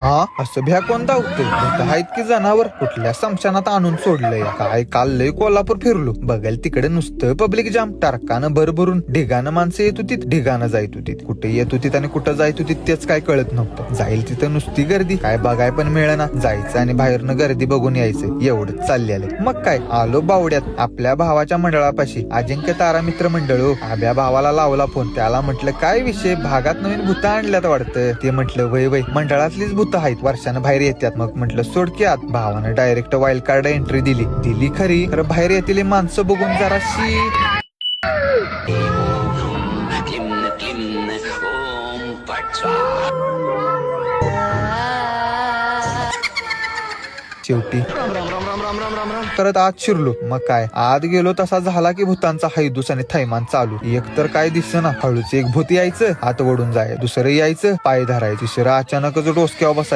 हा असं भ्या कोण धावतंय? आहेत की जनावर कुठल्या समशानात आणून सोडलंय काय? काल लय कोल्हापूर फिरलो, बघायला तिकडे नुसतं पब्लिक जाम, टारकानं भरभरून ढिगानं माणसं येत होती, ढिगानं जायत होती, कुठे येत होती आणि कुठं जायत होती तेच काय कळत नव्हतं. जाईल तिथं नुसती गर्दी, काय बघाय पण मिळेना, जायचं आणि बाहेरनं गर्दी बघून यायचं एवढंच चाललेलं. मग काय आलो बावड्यात आपल्या भावाच्या मंडळापाशी, अजिंक्य तारा मित्र मंडळ हो. आब्या भावाला लावला फोन, त्याला म्हटलं काय विषय, भागात नवीन भूत आणल्यात वाटतं. ते म्हटलं वय वय मंडळातलीच भूत आहेत, वर्षानं बाहेर येतात. मग म्हटलं सोड की आत. भावानं डायरेक्ट वाईल्ड कार्ड एंट्री दिली खरी, खरं बाहेर येतील माणसं बघून जराशी शेवटी करत आत शिरलो. मग काय आत गेलो तसा झाला की भूतांचा हैदूस आणि थैमान चालू. एक तर काय दिसना, हळूच एक भूत यायचं, हात ओढून जाय, दुसरं यायचं, पाय धरायचं, तिसरं अचानकच डोसक्यावर बसायचं.